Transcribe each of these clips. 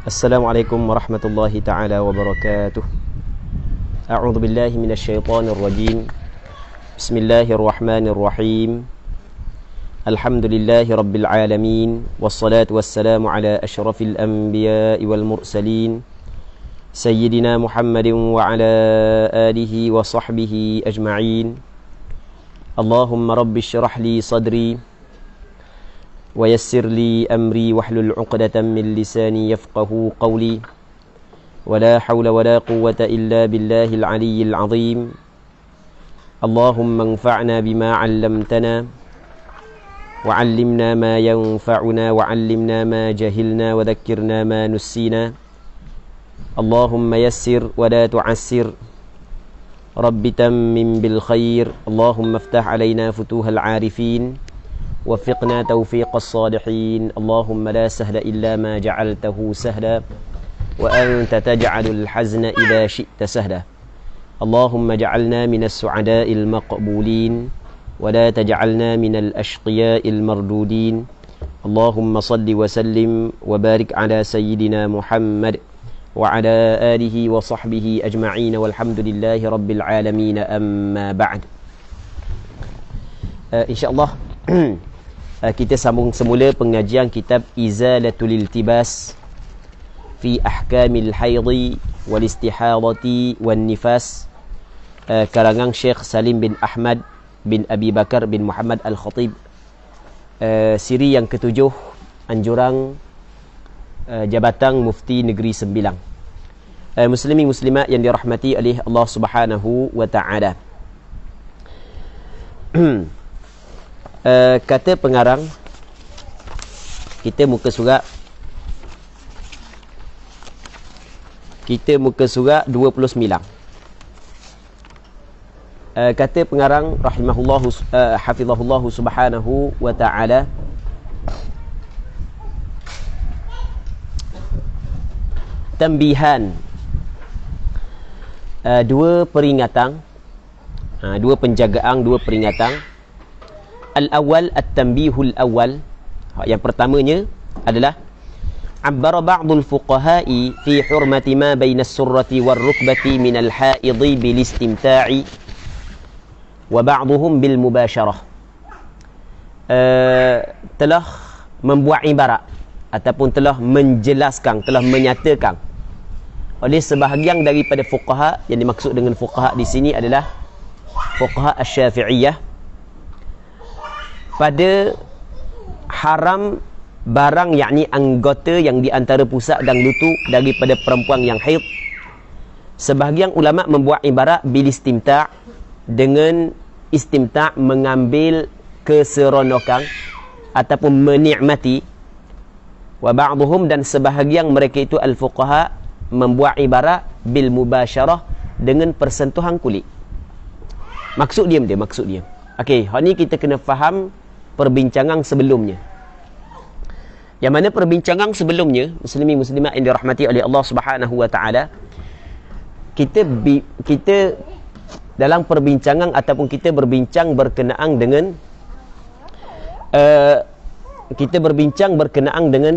Assalamualaikum warahmatullahi ta'ala wabarakatuh. A'udzu billahi minasyaitonir rajim. Bismillahirrahmanirrahim. Alhamdulillahi rabbil alamin, wassalatu wassalamu ala asyrafil anbiya'i wal mursalin, sayyidina Muhammadin wa ala alihi wa sahbihi ajma'in. Allahumma rabbi syrah li sadri wa yassir li amri wahlul 'uqdatam min lisani yafqahu qawli. Wa la hawla wa la quwwata illa billahil aliyyil 'azim. Allahumma anfa'na bima 'allamtana وعلمنا ما ينفعنا وعلمنا ما جهلنا وذكرنا ما نسينا. اللهم يسر ولا تعسر، رب تمم بالخير. اللهم افتح علينا فتوح العارفين، وفقنا توفيق الصالحين. اللهم لا سهل إلا ما جعلته سهلا، وأنت تجعل الحزن إذا شئت سهلا. اللهم اجعلنا من السعداء المقبولين، ولا تجعلنا من الأشقياء المردودين. اللهم صل وسلم وبارك على سيدنا محمد وعلى آله وصحبه أجمعين، والحمد لله رب العالمين. أما بعد، InsyaAllah kita sambung semula pengajian kitab Izalatul Iltibas fi Ahkamil Haidhi wal Istihadati wan Nifas, karangan Syekh Salim bin Ahmad bin Abi Bakar bin Muhammad Al-Khatib, siri yang ketujuh, anjuran Jabatan Mufti Negeri Sembilang. Muslimin muslimat yang dirahmati oleh Allah Subhanahu wa taala. Kata pengarang, kita muka surat 29. Kata pengarang rahimahullahu hafizahullahu subhanahu wa ta'ala, tambihan, dua peringatan, dua penjagaan, dua peringatan. Al-awwal, at-tanbihul awwal, yang pertamanya adalah abbara ba'dul fuqaha'i fi hurmati ma baina as-surrati war-rukbati min al-haidhi bil istimta'i wa ba'duhum bil mubasyarah. Telah membuat ibarat ataupun telah menjelaskan, telah menyatakan oleh sebahagian daripada fuqaha. Yang dimaksud dengan fuqaha di sini adalah fuqaha asy-Syafi'iyah, pada haram barang, yakni anggota yang di antara pusat dan lutut daripada perempuan yang haid. Sebahagian ulama membuat ibarat bil istimta', dengan istimta', mengambil keseronokan ataupun menikmati. Wa ba'duhum, dan sebahagian mereka itu al-fuqaha membuat ibarat bil mubasyarah, dengan persentuhan kulit. Maksud dia. Okey, hari ni kita kena faham perbincangan sebelumnya. Yang mana perbincangan sebelumnya, muslimin muslimat yang dirahmati oleh Allah Subhanahu wa taala, kita dalam perbincangan ataupun kita berbincang berkenaan dengan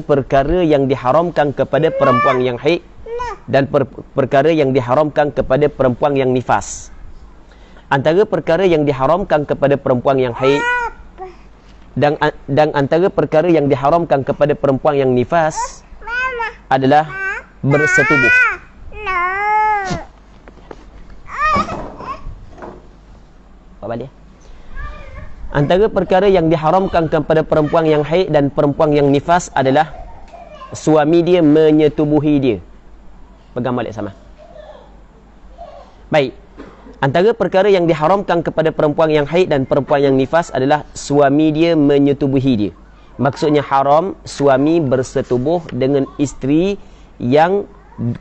perkara yang diharamkan kepada perempuan yang haid dan perkara yang diharamkan kepada perempuan yang nifas. Antara perkara yang diharamkan kepada perempuan yang haid dan antara perkara yang diharamkan kepada perempuan yang nifas adalah bersetubuh. Apa dia? Antara perkara yang diharamkan kepada perempuan yang haid dan perempuan yang nifas adalah suami dia menyetubuhi dia. Pegang balik sama. Baik. Antara perkara yang diharamkan kepada perempuan yang haid dan perempuan yang nifas adalah suami dia menyetubuhi dia. Maksudnya haram suami bersetubuh dengan isteri yang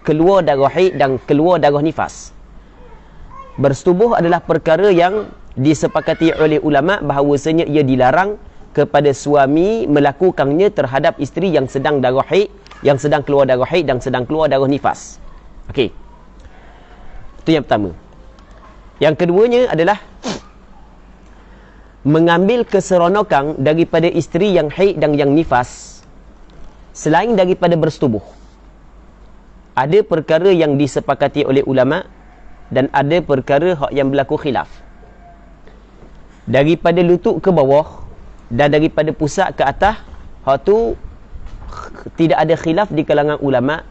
keluar darah haid dan keluar darah nifas. Bersetubuh adalah perkara yang disepakati oleh ulama bahawasanya ia dilarang kepada suami melakukannya terhadap isteri yang sedang darah haid, yang sedang keluar darah haid dan sedang keluar darah nifas. Okey. Itu yang pertama. Yang keduanya adalah mengambil keseronokan daripada isteri yang haid dan yang nifas selain daripada bersetubuh. Ada perkara yang disepakati oleh ulama dan ada perkara yang berlaku khilaf. Daripada lutut ke bawah dan daripada pusat ke atas, hak tu tidak ada khilaf di kalangan ulama.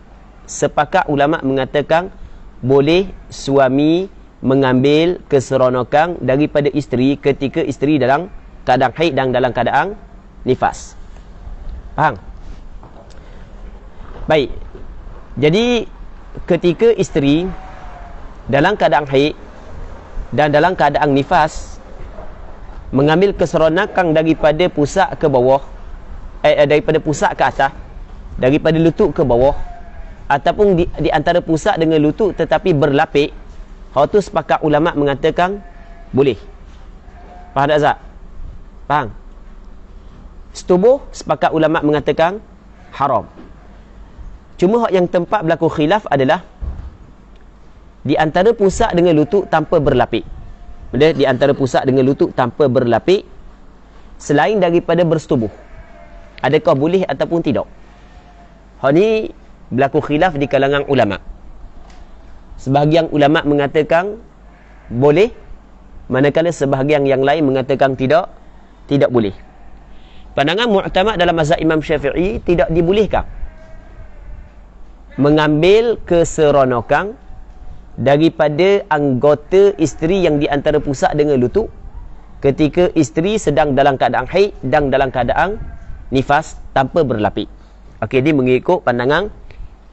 Sepakat ulama mengatakan boleh suami mengambil keseronokan daripada isteri ketika isteri dalam keadaan haid dan dalam keadaan nifas. Faham? Baik. Jadi ketika isteri dalam keadaan haid dan dalam keadaan nifas mengambil keseronokan daripada pusat ke bawah, daripada pusat ke atas, daripada lutut ke bawah, ataupun di antara pusat dengan lutut tetapi berlapik, hal tu sepakat ulama mengatakan boleh. Faham tak Zat? Faham? Setubuh sepakat ulama mengatakan haram. Cuma hak yang tempat berlaku khilaf adalah di antara pusat dengan lutut tanpa berlapik. Di antara pusat dengan lutut tanpa berlapik selain daripada bersetubuh, adakah boleh ataupun tidak? Hal ni berlaku khilaf di kalangan ulama. Sebahagian ulama mengatakan boleh, manakala sebahagian yang lain mengatakan tidak boleh. Pandangan mu'tamad dalam mazhab Imam Syafi'i, tidak dibolehkan mengambil keseronokan daripada anggota isteri yang di antara pusat dengan lutut ketika isteri sedang dalam keadaan haid dan dalam keadaan nifas tanpa berlapik. Okey, ini mengikut pandangan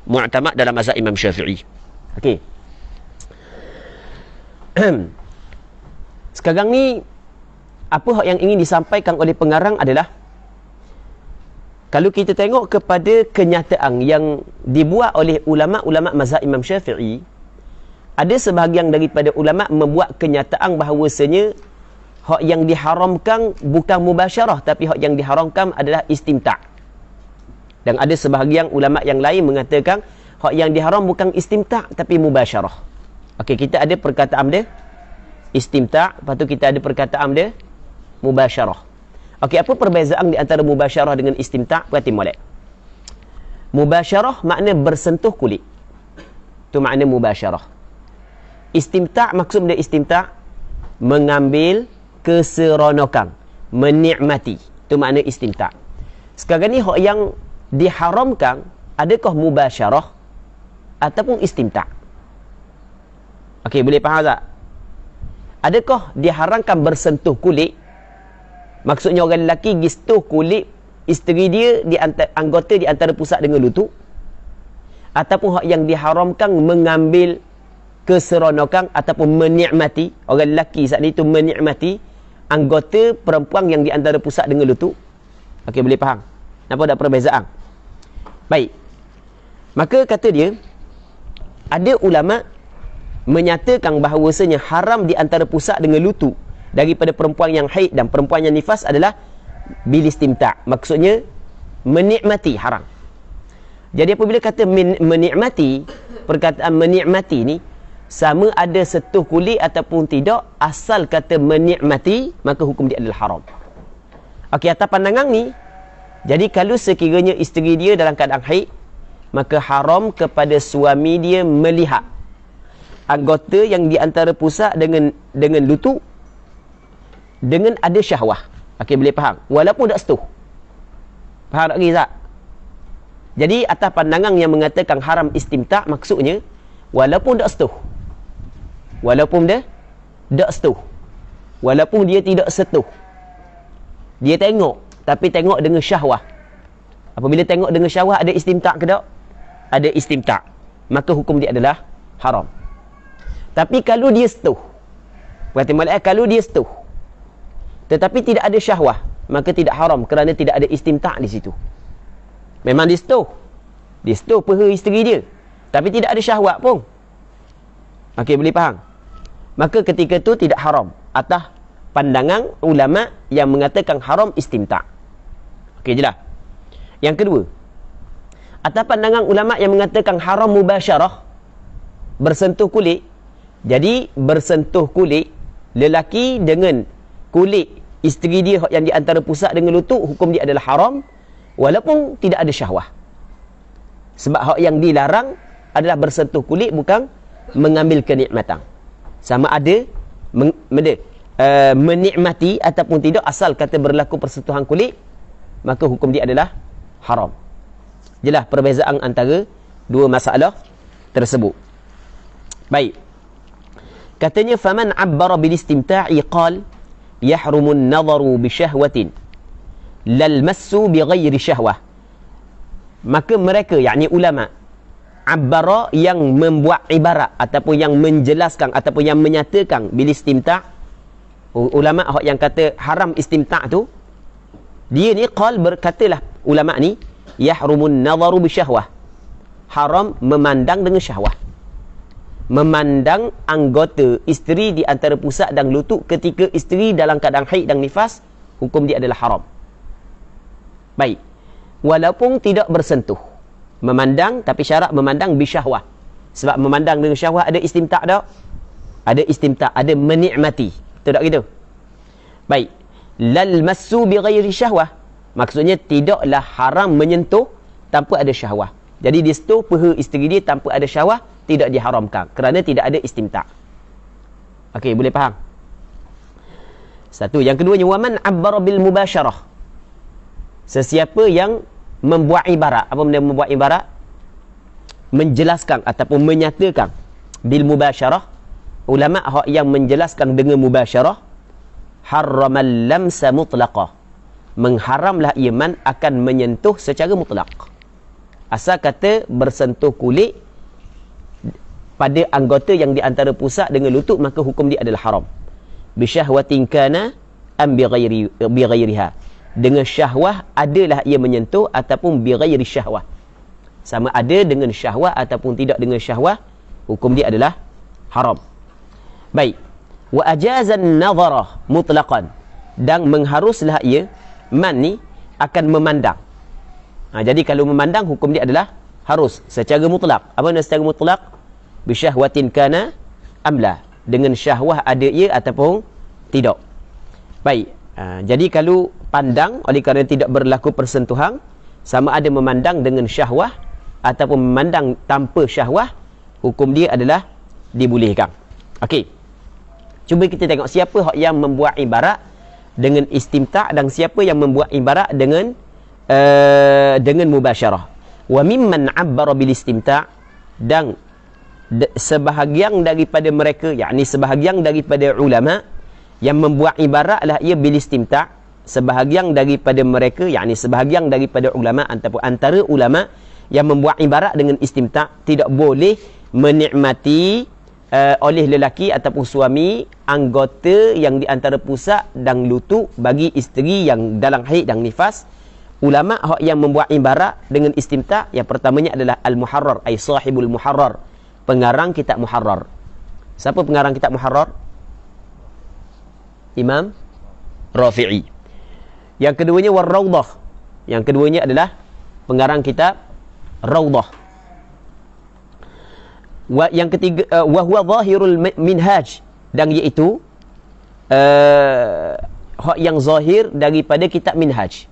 mu'tamad dalam mazhab Imam Syafi'i. Okey. Sekarang ni apa yang ingin disampaikan oleh pengarang adalah, kalau kita tengok kepada kenyataan yang dibuat oleh ulama-ulama mazhab Imam Syafi'i, ada sebahagian daripada ulama membuat kenyataan bahawasanya hak yang diharamkan bukan mubasyarah, tapi hak yang diharamkan adalah istimta'. Dan ada sebahagian ulama yang lain mengatakan hak yang diharam bukan istimta' tapi mubasyarah. Okey, kita ada perkataan dia istimta', lepas tu kita ada perkataan dia mubasyarah. Okey, apa perbezaan di antara mubasyarah dengan istimta'? Perhati molek. Mubasyarah makna bersentuh kulit. Tu makna mubasyarah. Istimta', maksud dia istimta' mengambil keseronokan, menikmati. Tu makna istimta'. Sekarang ni hak yang diharamkan adakah mubasyarah ataupun istimta'? Okey, boleh faham tak? Adakah diharamkan bersentuh kulit? Maksudnya orang lelaki gistuh kulit isteri dia di antara anggota di antara pusat dengan lutut, ataupun hak yang diharamkan mengambil keseronokan ataupun menikmati, orang lelaki saat itu menikmati anggota perempuan yang di antara pusat dengan lutut. Okey, boleh faham? Nampak tak perbezaan? Baik. Maka kata dia, ada ulama menyatakan bahawasanya haram di antara pusat dengan lutut daripada perempuan yang haid dan perempuan yang nifas adalah bil istimta'. Maksudnya menikmati haram. Jadi apabila kata menikmati, perkataan menikmati ni sama ada sentuh kulit ataupun tidak, asal kata menikmati maka hukum dia adalah haram. Okey, atas pandangan ni, jadi kalau sekiranya isteri dia dalam keadaan haid, maka haram kepada suami dia melihat anggota yang di antara pusat dengan lutut dengan ada syahwah. Okey, boleh faham? Walaupun tak setuh. Faham tak Rizak? Jadi atas pandangan yang mengatakan haram istimta', maksudnya walaupun tak setuh. Walaupun dia tak setuh. Walaupun dia tidak setuh. Dia tengok, tapi tengok dengan syahwah. Apabila tengok dengan syahwah, ada istimta' ke tak? Ada istimta'. Maka hukum dia adalah haram. Tapi kalau dia setuh, berarti kalau dia setuh tetapi tidak ada syahwah, maka tidak haram kerana tidak ada istimta' di situ. Memang dia setuh peha isteri dia, tapi tidak ada syahwat pun. Okey, boleh faham? Maka ketika itu tidak haram atas pandangan ulama yang mengatakan haram istimta'. Okey, jelas? Yang kedua, atas pandangan ulama yang mengatakan haram mubasyarah, bersentuh kulit. Jadi bersentuh kulit lelaki dengan kulit isteri dia yang di antara pusat dengan lutut, hukum dia adalah haram walaupun tidak ada syahwah. Sebab hak yang dilarang adalah bersentuh kulit, bukan mengambil kenikmatan. Sama ada menikmati ataupun tidak, asal kata berlaku persentuhan kulit, maka hukum dia adalah haram. Jelas perbezaan antara dua masalah tersebut. Baik. Katanya faman 'abbara bil istimta'i qal yahrumu an-nadharu bi syahwatin lal massu bi ghairi syahwah. Maka mereka, yakni ulama, abbara yang membuat ibarat ataupun yang menjelaskan ataupun yang menyatakan bil istimta', ulama yang kata haram istimta' tu, dia ni qal, berkatalah ulama ni, yahrumun nadharu bi syahwah, haram memandang dengan syahwah. Memandang anggota isteri di antara pusat dan lutut ketika isteri dalam keadaan haid dan nifas, hukum dia adalah haram. Baik. Walaupun tidak bersentuh. Memandang, tapi syarat memandang bisyahwah. Sebab memandang dengan syahwah ada istimta' tak? Ada istimta', ada menikmati. Betul tak gitu? Baik. Lal massu bi ghairi syahwah. Maksudnya tidaklah haram menyentuh tanpa ada syahwah. Jadi dia sentuh peha isteri dia tanpa ada syahwah, tidak diharamkan kerana tidak ada istimta'. Okey, boleh faham? Satu. Yang keduanya, waman 'abbara bil mubasyarah. Sesiapa yang membuat ibarat. Apa benda membuat ibarat? Menjelaskan ataupun menyatakan bil mubasyarah. Ulama yang menjelaskan dengan mubasyarah, harramal lamsa mutlaqah, mengharamlah iman akan menyentuh secara mutlak. Asal kata bersentuh kulit pada anggota yang di antara pusat dengan lutut, maka hukum dia adalah haram. Bisyahwatin kana am bi ghairiha. Dengan syahwah adalah ia menyentuh ataupun bi ghairi syahwah. Sama ada dengan syahwah ataupun tidak dengan syahwah, hukum dia adalah haram. Baik. Wa ajazan nadharah mutlaqan, dan mengharuslah ia man ni akan memandang. Jadi kalau memandang, hukum dia adalah harus secara mutlak. Apa maksud secara mutlak? Bisyahwatin kana amla, dengan syahwah ada ia ataupun tidak. Baik. Jadi kalau pandang oleh kerana tidak berlaku persentuhan, sama ada memandang dengan syahwah ataupun memandang tanpa syahwah, hukum dia adalah dibolehkan. Okey. Cuba kita tengok siapa yang membuat ibarat dengan istimta' dan siapa yang membuat ibarat dengan mubasyarah. Wa mimman 'abbara bil istimta', dan sebahagian daripada mereka, yakni sebahagian daripada ulama yang membuat ibaratlah ia bil istimta', sebahagian daripada mereka, yakni sebahagian daripada ulama ataupun antara ulama yang membuat ibarat dengan istimta', tidak boleh menikmati oleh lelaki ataupun suami anggota yang di antara pusat dan lutut bagi isteri yang dalam haid dan nifas. Ulama yang membuat ibarat dengan istimta', yang pertamanya adalah Al-Muharrar, ay sahibul Muharrar, pengarang kitab Muharrar. Siapa pengarang kitab Muharrar? Imam Rafi'i. Yang keduanya War-Rawdah. Yang keduanya adalah pengarang kitab Rawdah. Yang ketiga wa huwa zahirul minhaj, dan iaitu hak yang zahir daripada kitab Minhaj.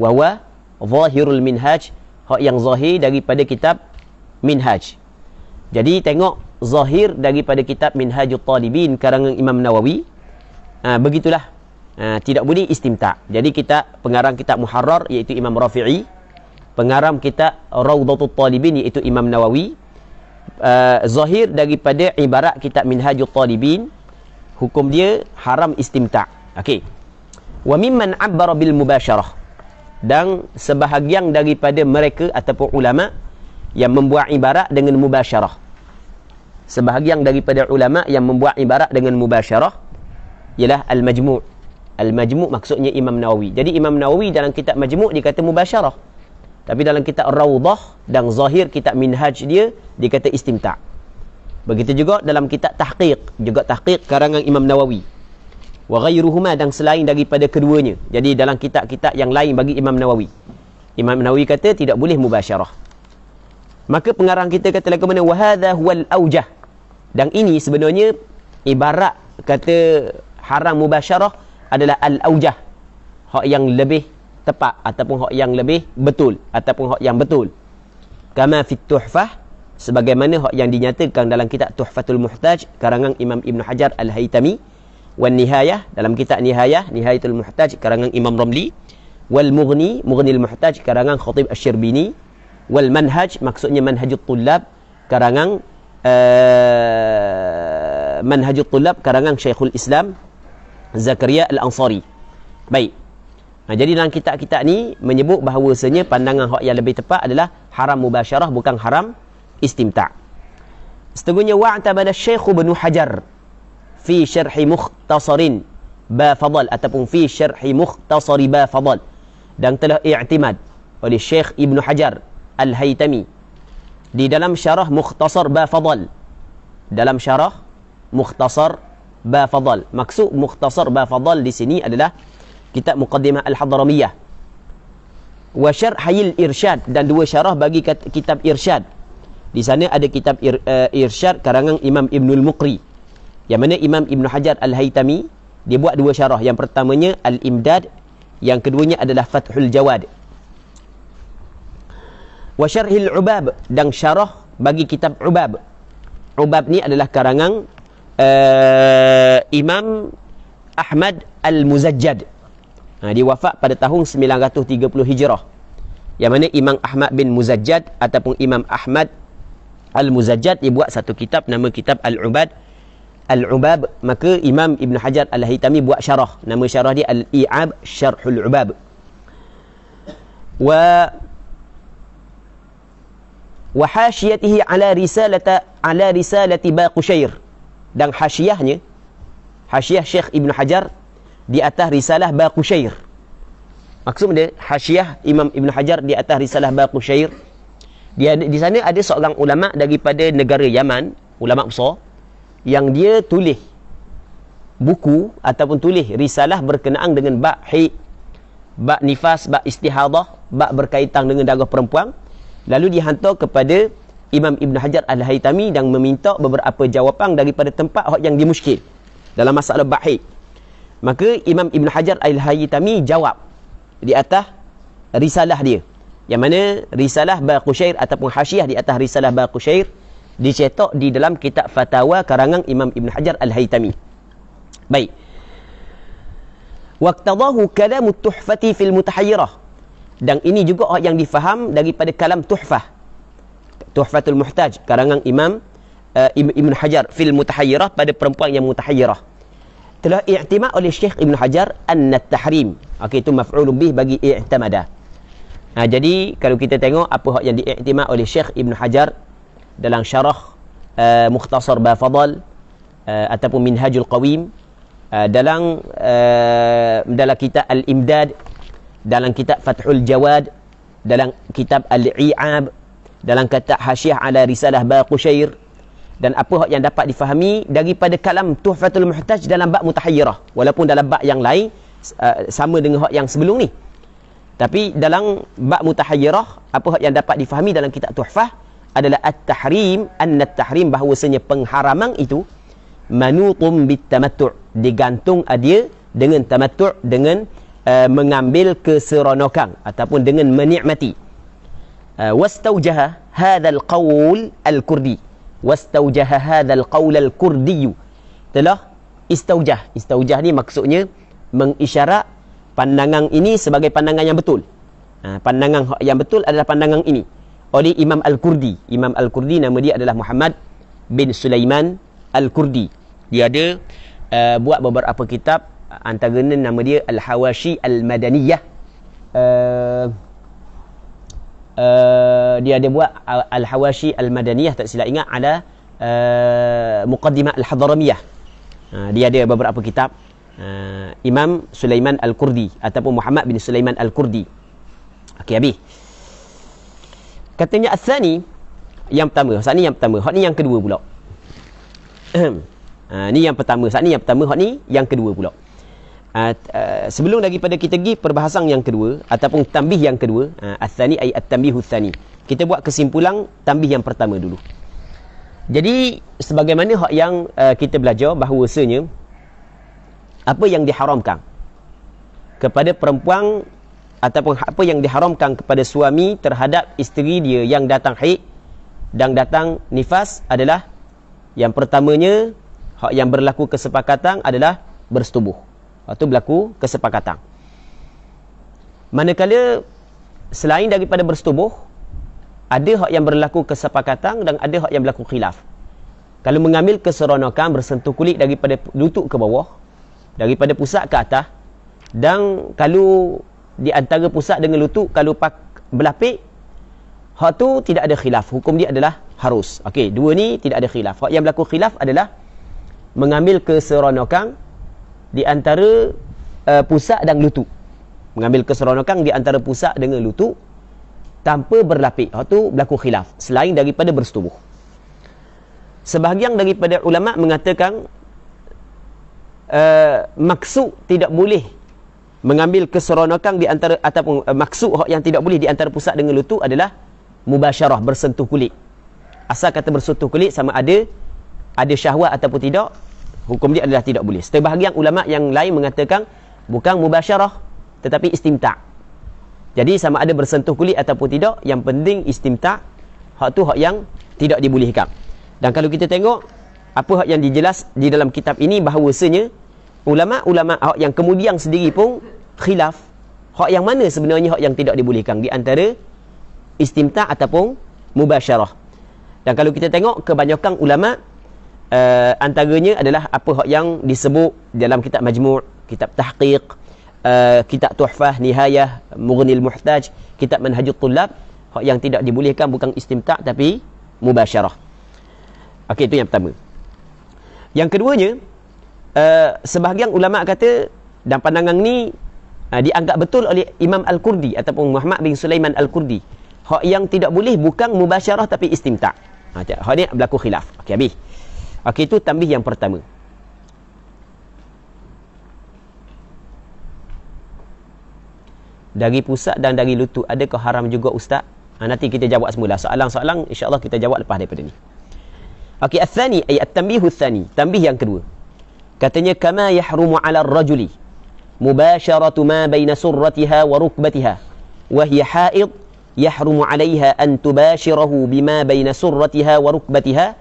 Wa huwa zahirul minhaj, hak yang zahir daripada kitab Minhaj. Jadi tengok zahir daripada kitab Minhajut Talibin karangan Imam Nawawi. Begitulah. Tidak boleh istimta'. Jadi kita pengarang kitab Muharrar iaitu Imam Rafi'i, pengarang kitab Rawdatut Talibin iaitu Imam Nawawi. Zahir daripada ibarat kitab Minhajut Talibin, hukum dia haram istimta'. Okey. Wa mimman 'abbara bil mubasyarah, dan sebahagian daripada mereka ataupun ulama yang membuat ibarat dengan mubasyarah. Sebahagian daripada ulama yang membuat ibarat dengan mubasyarah ialah Al-Majmu'. Al-Majmu' maksudnya Imam Nawawi. Jadi Imam Nawawi dalam kitab Majmu' dia kata mubasyarah. Tapi dalam kitab Rawdah dan zahir kitab Minhaj dia kata istimta'. Begitu juga dalam kitab Tahqiq, juga Tahqiq karangan Imam Nawawi. Wa ghairuhuma, dan selain daripada keduanya. Jadi dalam kitab-kitab yang lain bagi Imam Nawawi, Imam Nawawi kata tidak boleh mubasyarah. Maka pengarang kita kata lagu mana, wa hadha huwal aujah, dan ini sebenarnya ibarat kata haram mubasyarah adalah al-aujah, hak yang lebih tepat ataupun hak yang lebih betul ataupun hak yang betul. Kama fit tuhfah, sebagaimana hak yang dinyatakan dalam kitab Tuhfatul Muhtaj karangan Imam Ibn Hajar Al-Haytami, wan Nihayah, dalam kitab Nihayah, Nihayatul Muhtaj karangan Imam Ramli, wal Mughni, Mughnil Muhtaj karangan Khatib Asy-Syirbini, wal Manhaj, maksudnya Manhajut Tullab karangan Manhajut Tullab karangan Syekhul Islam Zakaria Al-Ansari. Baik. Jadi dalam kitab-kitab ni menyebut bahawasanya pandangan hak yang lebih tepat adalah haram mubasyarah, bukan haram istimta'. Seterusnya wa'tabada Syekh Ibnu Hajar fi syarhi mukhtasarin ba fadal ataupun fi syarhi mukhtasari ba fadal, dan telah i'timad oleh Syekh Ibnu Hajar Al-Haytami di dalam syarah mukhtasar ba fadal, dalam syarah mukhtasar ba fadal. Maksud mukhtasar ba fadal di sini adalah kitab Muqaddimah Al-Hadramiyah wa syarhil irsyad, dan dua syarah bagi kitab irsyad. Di sana ada kitab irsyad karangan Imam Ibnul Muqri, yang mana Imam Ibn Hajar Al-Haytami dia buat dua syarah. Yang pertamanya Al-Imdad, yang keduanya adalah Fathul Jawad. Wa syarhil Ubab, dan syarah bagi kitab Ubab. Ubab ni adalah karangan Imam Ahmad Al-Muzajjad. Dia wafat pada tahun 930 Hijrah. Yang mana Imam Ahmad bin Muzajjad ataupun Imam Ahmad Al-Muzajjad dia buat satu kitab, nama kitab Al-Ubab. Maka Imam Ibn Hajar Al-Haytami buat syarah, nama syarah dia Al-I'ab Syarhul Ubab. Wa hasyiatihi ala risalati Baqusyair, dan hasyiahnya, hasyiah Syekh Ibn Hajar di atas risalah Baqusyair. Maksudnya hasyiah Imam Ibn Hajar di atas risalah Baqusyair, dia di sana ada seorang ulama daripada negara Yaman, ulama besar, yang dia tulis buku ataupun tulis risalah berkenaan dengan bab haid, bab nifas, bab istihadah, bab berkaitan dengan darah perempuan. Lalu dihantar kepada Imam Ibn Hajar Al-Haytami dan meminta beberapa jawapan daripada tempat yang dimuskil dalam masalah bab haid. Maka Imam Ibn Hajar Al-Haytami jawab di atas risalah dia, yang mana risalah Baqusyair ataupun hasyiah di atas risalah Baqusyair dicetak di dalam kitab Fatawa karangan Imam Ibn Hajar Al-Haytami. Baik. Waqtadahu kalamut tuhfati fil mutahayyirah, dan ini juga yang difaham daripada kalam tuhfah, Tuhfatul Muhtaj karangan Imam Ibn Hajar fil mutahayyirah, pada perempuan yang mutahayyirah. Telah i'timad oleh Syekh Ibn Hajar an-tahrim. Okey, itu maf'ulun bih bagi i'timada. Jadi kalau kita tengok apa yang diiktimad oleh Syekh Ibn Hajar dalam syarah Mukhtasar ba Fadal ataupun Minhajul Qawim, dalam kitab Al-Imdad, dalam kitab Fathul Jawad, dalam kitab Al-I'ab, dalam kitab Hasyiah ala Risalah Baqusyair, dan apa yang dapat difahami daripada kalam Tuhfatul Muhtaj dalam bab mutahayyirah, walaupun dalam bab yang lain sama dengan hak yang sebelum ni. Tapi dalam bab mutahayyirah, apa yang dapat difahami dalam kitab Tuhfah adalah at-tahrim, an-tahrim, bahawasanya pengharaman itu manutum bitamattu', digantung dia dengan tamattu', dengan mengambil keseronokan ataupun dengan menikmati. Wastaujaha hadzal qaul al-kurdi, wastaujaha hadzal qaul al-kurdi, telah istaujah ni maksudnya mengisyarat pandangan ini sebagai pandangan yang betul. Pandangan yang betul adalah pandangan ini oleh Imam Al-Kurdi. Imam Al-Kurdi nama dia adalah Muhammad bin Sulaiman Al-Kurdi. Dia ada buat beberapa kitab, antaranya nama dia Al-Hawashi Al-Madaniyah. Dia ada buat Al-Hawashi Al-Madaniyah, tak silap ingat, ada Muqaddimah Al-Hadramiyah. Dia ada beberapa kitab. Imam Sulaiman Al-Kurdi ataupun Muhammad bin Sulaiman Al-Kurdi. Okey, habis. Katanya as-sani, yang pertama. Saat ni yang pertama. Hak ni yang kedua pula. Ni yang pertama. Saat ni yang pertama. Hak ni yang kedua pula. Sebelum daripada kita pergi perbahasan yang kedua ataupun tambih yang kedua, as-sani ay at-tambihus tsani, kita buat kesimpulan tambih yang pertama dulu. Jadi sebagaimana hak yang kita belajar bahawasanya apa yang diharamkan kepada perempuan ataupun apa yang diharamkan kepada suami terhadap isteri dia yang datang haid dan datang nifas adalah yang pertamanya, hak yang berlaku kesepakatan adalah bersetubuh. Waktu berlaku kesepakatan. Manakala selain daripada bersetubuh, ada hak yang berlaku kesepakatan dan ada hak yang berlaku khilaf. Kalau mengambil keseronokan bersentuh kulit daripada lutut ke bawah, daripada pusat ke atas, dan kalau di antara pusat dengan lutut, kalau berlapik, hak tu tidak ada khilaf. Hukum dia adalah harus. Okey, dua ni tidak ada khilaf. Hak yang berlaku khilaf adalah mengambil keseronokan di antara pusat dan lutut. Mengambil keseronokan di antara pusat dengan lutut tanpa berlapik. Hak tu berlaku khilaf selain daripada bersetubuh. Sebahagian daripada ulama mengatakan maksud tidak boleh mengambil keseronokan di antara, ataupun maksud hak yang tidak boleh di antara pusat dengan lutut adalah mubasyarah, bersentuh kulit. Asal kata bersentuh kulit sama ada syahwat ataupun tidak, hukum dia adalah tidak boleh. Sebahagian ulama yang lain mengatakan bukan mubasyarah tetapi istimta'. Jadi sama ada bersentuh kulit ataupun tidak, yang penting istimta'. Hak tu hak yang tidak dibolehkan. Dan kalau kita tengok apa hak yang dijelas di dalam kitab ini, bahawasanya ulama-ulama hak yang kemudian sendiri pun khilaf hak yang mana sebenarnya hak yang tidak dibolehkan di antara istimta' ataupun mubasyarah. Dan kalau kita tengok kebanyakan ulama antaranya adalah apa hak yang disebut dalam kitab Majmu', kitab Tahqiq, kitab Tuhfah, Nihayah, Mughnil Muhtaj, kitab Manhajut Tullab. Hak yang tidak dibolehkan bukan istimta' tapi mubasyarah. Okey, itu yang pertama. Yang keduanya, sebahagian ulama kata, dan pandangan ni dianggap betul oleh Imam Al-Qurdi ataupun Muhammad bin Sulaiman Al-Qurdi, hak yang tidak boleh bukan mubasyarah tapi istimta'. Hak ni berlaku khilaf. Okey, habis. Okey, itu tambih yang pertama. Dari pusat dan dari lutut, adakah haram juga ustaz? Nanti kita jawab semula. Soalan-soalan insya-Allah kita jawab lepas daripada ni. Okey, ats-tsani ay at-tanbihu ats-tsani, tambih yang kedua. Katanya kama yahrumu 'ala ar-rajuli mubasyaratu ma baina surratiha wa rukbatiha wa hiya haid yahrumu 'alayha an tubashirahu bima baina surratiha wa rukbatiha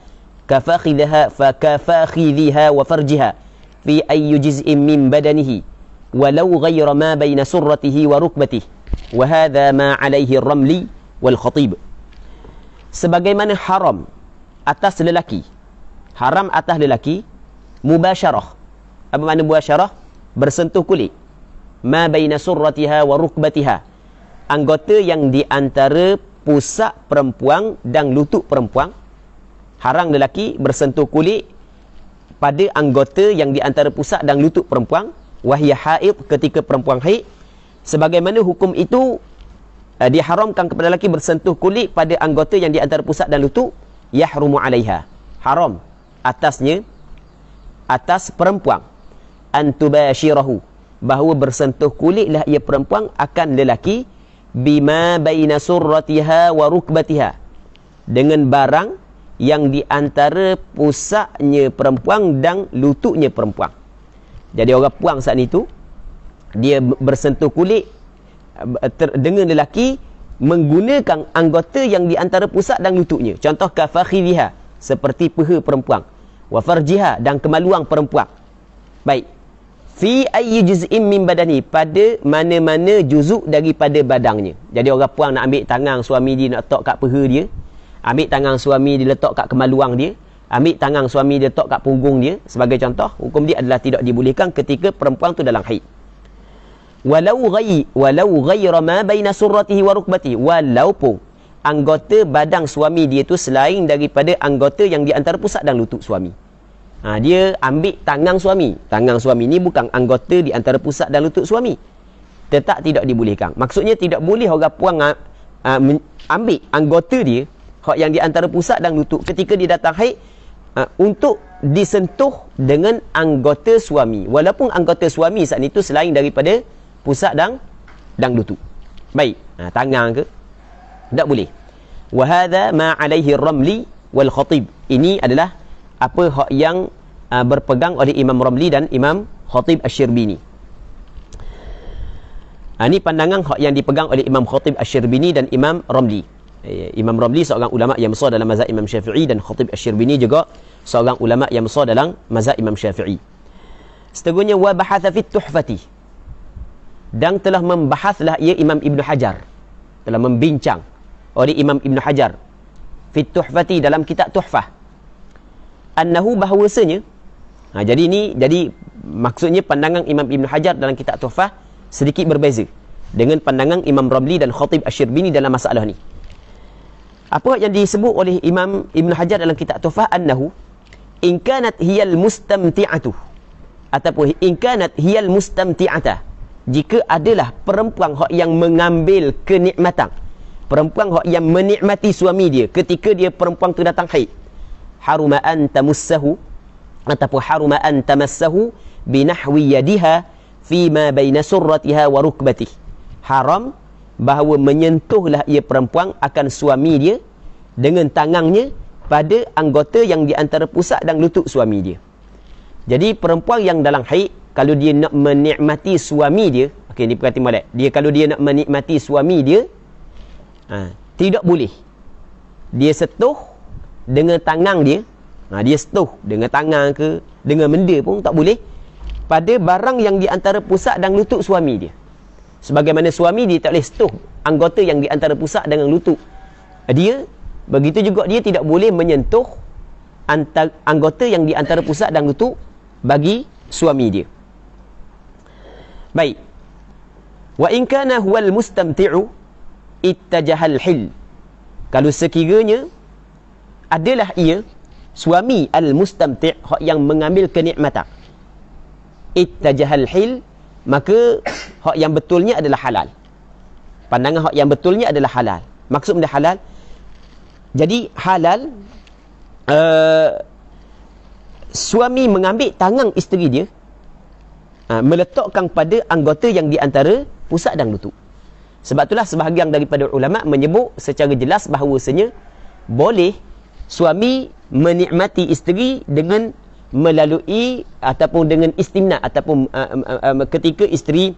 kafakhidha fakafakhidha wa farjiha fi ayyi juz'in min badanihi walau ghayra ma baina surratihi wa rukbatihi wa hadha ma 'alayhi ar-ramli wal khatib. Sebagaimana haram atas lelaki, haram atas lelaki mubasyarah. Apa makna mubasyarah? Bersentuh kulit. Ma baina surratiha wa rukbatiha, anggota yang di antara pusat perempuan dan lutut perempuan. Haram lelaki bersentuh kulit pada anggota yang di antara pusat dan lutut perempuan. Wahia haid, ketika perempuan haid. Sebagaimana hukum itu diharamkan kepada lelaki bersentuh kulit pada anggota yang di antara pusat dan lutut. Yahrumu 'alaiha, haram atasnya, atas perempuan, antubashirahu, bahawa bersentuh kulitlah ia perempuan akan lelaki, bima baina surratiha wa rukbatiha, dengan barang yang di antara pusatnya perempuan dan lututnya perempuan. Jadi orang puang saat itu dia bersentuh kulit dengan lelaki menggunakan anggota yang di antara pusat dan lututnya. Contoh kafakhidha, seperti peha perempuan, wa farjiha, dan kemaluan perempuan. Baik. Fi ayyi juz'in min badani, pada mana-mana juzuk daripada badannya. Jadi orang puang nak ambil tangan suami dia, nak letak kat peha dia, ambil tangan suami dia letak kat kemaluan dia, ambil tangan suami dia letak kat punggung dia, sebagai contoh, hukum dia adalah tidak dibolehkan ketika perempuan tu dalam haid. Walau ghayra ma baina surratihi wa rukbatihi, walaupun anggota badan suami dia tu selain daripada anggota yang di antara pusat dan lutut suami. Dia ambil tangan suami ni bukan anggota di antara pusat dan lutut suami, tetap tidak dibolehkan. Maksudnya tidak boleh orang puang ambil anggota dia hak yang di antara pusat dan lutut ketika dia datang haid untuk disentuh dengan anggota suami, walaupun anggota suami saat itu selain daripada pusat dan lutut. Baik, tangan ke tak boleh. Wa hadha ma alaihi ar-ramli wal khatib, ini adalah apa hak yang berpegang oleh Imam Ramli dan Imam Khatib Asy-Syirbini. Ini pandangan yang dipegang oleh Imam Khatib Asy-Syirbini dan Imam Ramli. Imam Ramli seorang ulama yang besar dalam mazhab Imam Syafi'i, dan Khatib Asy-Syirbini juga seorang ulama yang besar dalam mazhab Imam Syafi'i. Seterusnya, wa bahatha fit tuhfati, dan telah membahaslah ia Imam Ibn Hajar, telah membincang oleh Imam Ibn Hajar fit tuhfati, dalam kitab Tuhfah, annahu, bahawasanya, jadi maksudnya pandangan Imam Ibn Hajar dalam kitab Tuhfah sedikit berbeza dengan pandangan Imam Ramli dan Khatib Asy-Syirbini dalam masalah ni. Apa yang disebut oleh Imam Ibn Hajar dalam kitab Tuhfah, annahu in kanat hiyal mustamti'atu, ataupun in kanat hiyal mustamti'ata, jika adalah perempuan yang mengambil kenikmatan, perempuan yang menikmati suami dia ketika dia perempuan tu datang haid, haruma an tamussahu, ataupun haruma an tamassahu binahwi yadiha fima baina surratiha wa rukbatih, haram bahawa menyentuhlah ia perempuan akan suami dia dengan tangannya pada anggota yang di antara pusat dan lutut suami dia. Jadi perempuan yang dalam haid, kalau dia nak menikmati suami dia, okey, ni perhati molek, dia kalau dia nak menikmati suami dia, tidak boleh dia sentuh dengan tangan dia, dia sentuh dengan tangan ke dengan benda pun tak boleh pada barang yang di antara pusat dan lutut suami dia. Sebagaimana suami dia tak boleh sentuh anggota yang di antara pusat dengan lutut dia, begitu juga dia tidak boleh menyentuh anggota yang di antara pusat dan lutut bagi suami dia. Baik. Wa in kana huwal mustamti'u ittajahal hil, kalau sekiranya adalah ia suami al-mustamti' yang mengambil kenikmatan, ittajahal hil, maka hak yang betulnya adalah halal. Pandangan hak yang betulnya adalah halal. Maksud benda halal, jadi halal suami mengambil tangan isteri dia, meletakkan pada anggota yang di antara pusat dan lutut. Sebab itulah sebahagian daripada ulama menyebut secara jelas bahawasanya boleh suami menikmati isteri dengan melalui ataupun dengan istimna, ataupun ketika isteri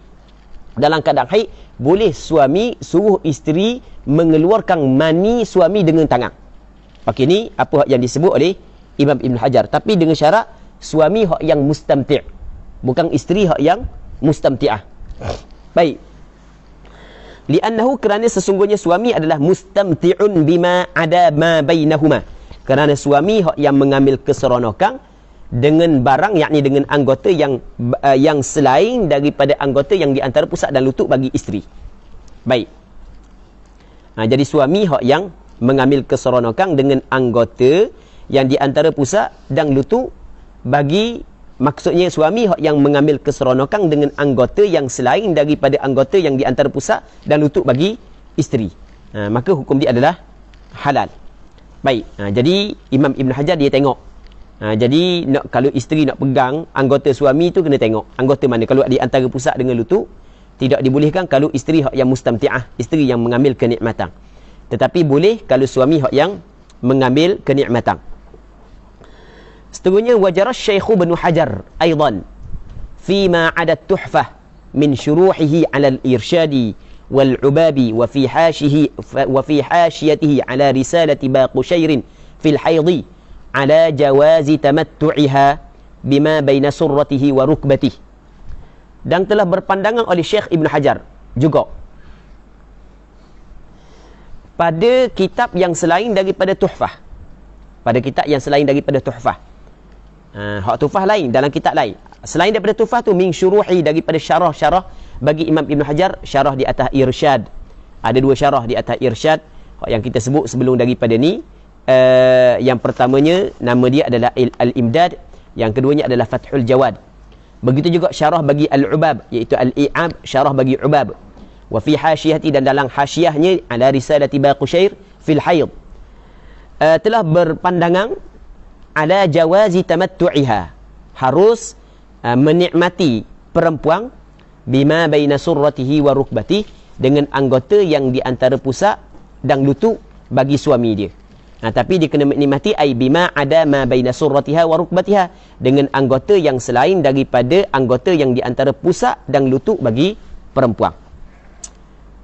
dalam keadaan haid, boleh suami suruh isteri mengeluarkan mani suami dengan tangan. Okey, ni apa yang disebut oleh Imam Ibn Hajar, tapi dengan syarat suami hak yang mustamti', bukan isteri hak yang mustamti'ah. Baik. Li'annahu, kerana sesungguhnya suami adalah mustamti'un bima ada ma bainahuma, kerana suami hak yang mengambil keseronokan dengan barang, yakni dengan anggota yang selain daripada anggota yang di antara pusat dan lutut bagi isteri. Baik. Jadi suami hak yang mengambil keseronokan dengan anggota yang di antara pusat dan lutut bagi, maksudnya suami hak yang mengambil keseronokan dengan anggota yang selain daripada anggota yang di antara pusat dan lutut bagi isteri. Maka hukum dia adalah halal. Baik. Jadi Imam Ibn Hajar dia tengok, jadi kalau isteri nak pegang anggota suami tu, kena tengok anggota mana. Kalau di antara pusat dengan lutut, tidak dibolehkan kalau isteri hak yang mustamti'ah, isteri yang mengambil kenikmatan. Tetapi boleh kalau suami hak yang mengambil kenikmatan. Seterusnya, wajarah Syekh Ibn Hajar aidan fima 'ada tuhfah min syuruhihi 'ala al-irsyadi wal 'ubabi wa fi hashiyatihi 'ala risalati Baqushairin fil haidhi 'ala jawazi tamattu'iha bima baina surratihi wa rukbatihi. Dan telah berpandangan oleh Syekh Ibn Hajar juga pada kitab yang selain daripada Tuhfah, pada kitab yang selain daripada Tuhfah. Hak Tuhfah lain, dalam kitab lain selain daripada Tuhfah tu, min syuruhi, daripada syarah-syarah bagi Imam Ibn Hajar, syarah di atas Irsyad. Ada dua syarah di atas Irsyad yang kita sebut sebelum daripada ni. Yang pertamanya nama dia adalah Al-Imdad, yang keduanya adalah Fathul Jawad. Begitu juga syarah bagi Al-Ubab, iaitu Al-I'ab, syarah bagi Ubab. Wa fi hasyiyati, dan dalam hasyiyahnya ala risalati Baqushair fil haid, telah berpandangan ala jawazi tamattu'iha, harus menikmati perempuan bima baina surratihi wa rukbatihi, dengan anggota yang di antara pusat dan lutut bagi suami dia. Tapi dia kena menikmati ai bima ada ma baina surratiha wa rukbatiha, dengan anggota yang selain daripada anggota yang di antara pusat dan lutut bagi perempuan.